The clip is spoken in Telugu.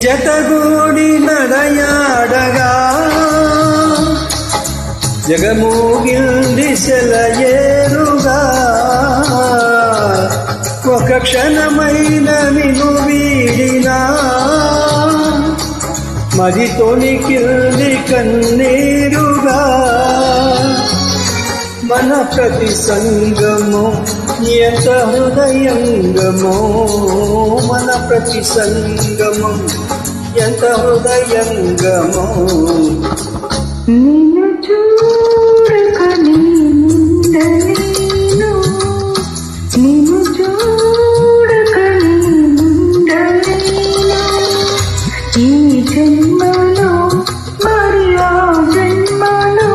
జతగూడి నడయాడగా జగమూగిల్ది సెలయేరుగా ఒక క్షణమైన నిన్ను వీడినా మరి తొణికిల్ది కన్నీరుగా మన ప్రతి సంగమో ఎంత హృదయంగమో మన ప్రతి సంగమో ఎంత హృదయంగమో నిన్ను చూడక నీండలేను నిన్ను చూడక నీండలేను ఈ జన్మలో మరి ఆ జన్మలో